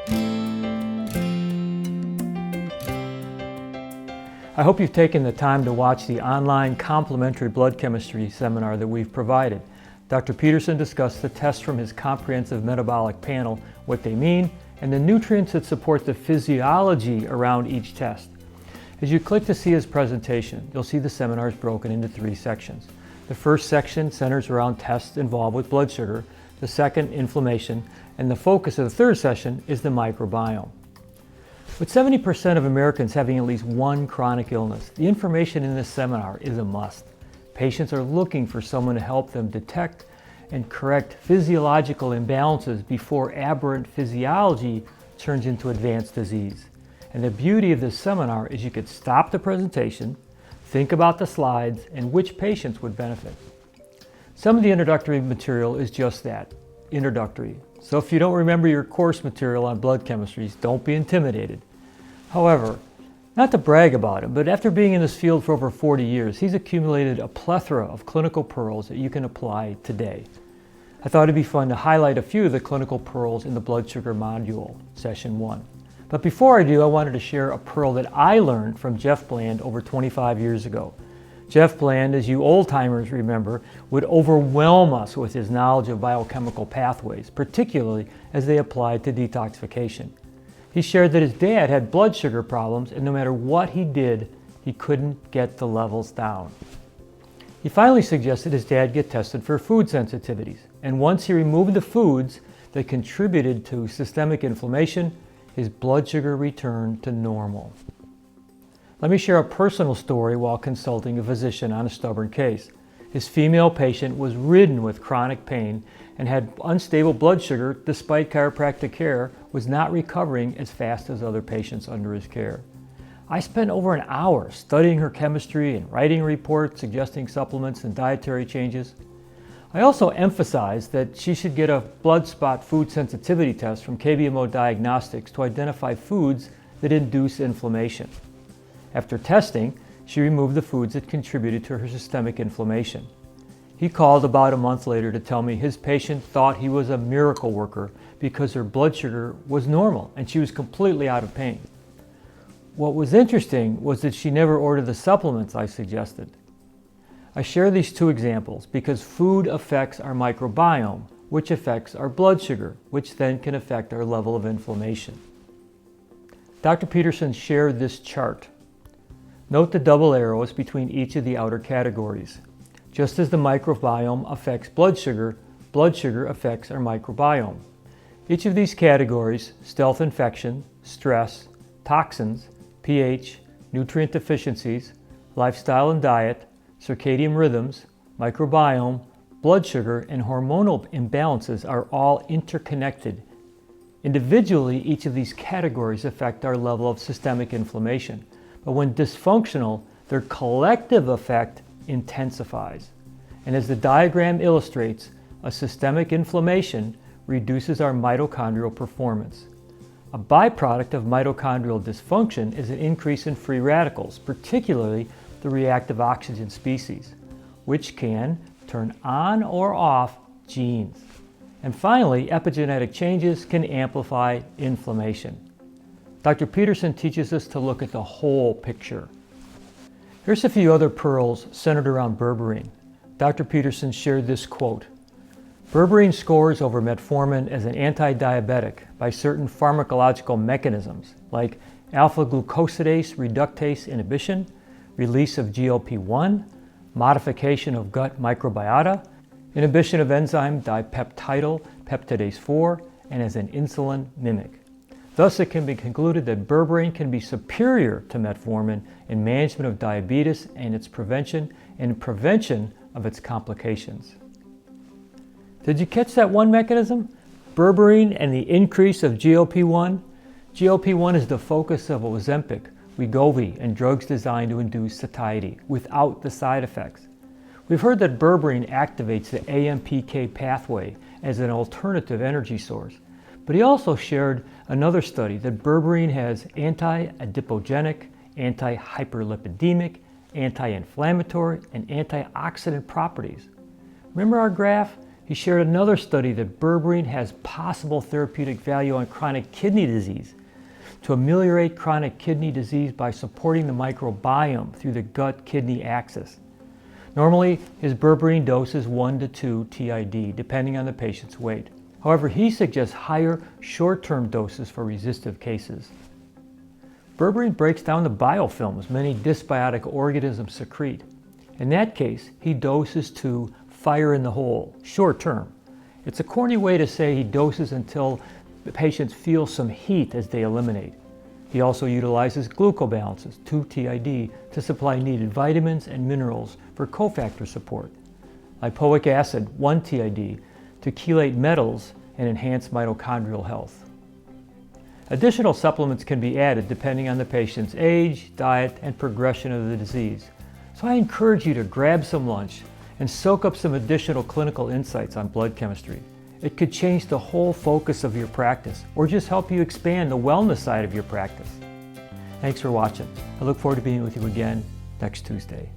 I hope you've taken the time to watch the online complementary blood chemistry seminar that we've provided. Dr. Peterson discussed the tests from his comprehensive metabolic panel, what they mean, and the nutrients that support the physiology around each test. As you click to see his presentation, you'll see the seminar is broken into 3 sections. The first section centers around tests involved with blood sugar, the second, inflammation, and the focus of the third session is the microbiome. With 70% of Americans having at least one chronic illness, the information in this seminar is a must. Patients are looking for someone to help them detect and correct physiological imbalances before aberrant physiology turns into advanced disease. And the beauty of this seminar is you could stop the presentation, think about the slides, and which patients would benefit. Some of the introductory material is just that, introductory. So if you don't remember your course material on blood chemistries, don't be intimidated. However, not to brag about him, but after being in this field for over 40 years, he's accumulated a plethora of clinical pearls that you can apply today. I thought it'd be fun to highlight a few of the clinical pearls in the blood sugar module, session 1. But before I do, I wanted to share a pearl that I learned from Jeff Bland over 25 years ago. Jeff Bland, as you old-timers remember, would overwhelm us with his knowledge of biochemical pathways, particularly as they applied to detoxification. He shared that his dad had blood sugar problems, and no matter what he did, he couldn't get the levels down. He finally suggested his dad get tested for food sensitivities, and once he removed the foods that contributed to systemic inflammation, his blood sugar returned to normal. Let me share a personal story while consulting a physician on a stubborn case. His female patient was ridden with chronic pain and had unstable blood sugar despite chiropractic care, was not recovering as fast as other patients under his care. I spent over an hour studying her chemistry and writing reports suggesting supplements and dietary changes. I also emphasized that she should get a blood spot food sensitivity test from KBMO Diagnostics to identify foods that induce inflammation. After testing, she removed the foods that contributed to her systemic inflammation. He called about a month later to tell me his patient thought he was a miracle worker because her blood sugar was normal and she was completely out of pain. What was interesting was that she never ordered the supplements I suggested. I share these 2 examples because food affects our microbiome, which affects our blood sugar, which then can affect our level of inflammation. Dr. Peterson shared this chart. Note the double arrows between each of the outer categories. Just as the microbiome affects blood sugar affects our microbiome. Each of these categories, stealth infection, stress, toxins, pH, nutrient deficiencies, lifestyle and diet, circadian rhythms, microbiome, blood sugar, and hormonal imbalances are all interconnected. Individually, each of these categories affect our level of systemic inflammation. But when dysfunctional, their collective effect intensifies. And as the diagram illustrates, a systemic inflammation reduces our mitochondrial performance. A byproduct of mitochondrial dysfunction is an increase in free radicals, particularly the reactive oxygen species, which can turn on or off genes. And finally, epigenetic changes can amplify inflammation. Dr. Peterson teaches us to look at the whole picture. Here's a few other pearls centered around berberine. Dr. Peterson shared this quote: "Berberine scores over metformin as an anti-diabetic by certain pharmacological mechanisms like alpha-glucosidase reductase inhibition, release of GLP-1, modification of gut microbiota, inhibition of enzyme dipeptidyl peptidase 4, and as an insulin mimic. Thus, it can be concluded that berberine can be superior to metformin in management of diabetes and its prevention of its complications." Did you catch that one mechanism? Berberine and the increase of GLP-1? GLP-1 is the focus of Ozempic, Wegovy, and drugs designed to induce satiety without the side effects. We've heard that berberine activates the AMPK pathway as an alternative energy source. But he also shared another study that berberine has anti-adipogenic, anti-hyperlipidemic, anti-inflammatory, and antioxidant properties. Remember our graph? He shared another study that berberine has possible therapeutic value on chronic kidney disease, to ameliorate chronic kidney disease by supporting the microbiome through the gut-kidney axis. Normally, his berberine dose is 1 to 2 TID, depending on the patient's weight. However, he suggests higher short-term doses for resistive cases. Berberine breaks down the biofilms many dysbiotic organisms secrete. In that case, he doses to fire in the hole, short-term. It's a corny way to say he doses until the patients feel some heat as they eliminate. He also utilizes glucobalances, 2 TID, to supply needed vitamins and minerals for cofactor support. Lipoic acid, 1 TID, to chelate metals and enhance mitochondrial health. Additional supplements can be added depending on the patient's age, diet, and progression of the disease. So I encourage you to grab some lunch and soak up some additional clinical insights on blood chemistry. It could change the whole focus of your practice or just help you expand the wellness side of your practice. Thanks for watching. I look forward to being with you again next Tuesday.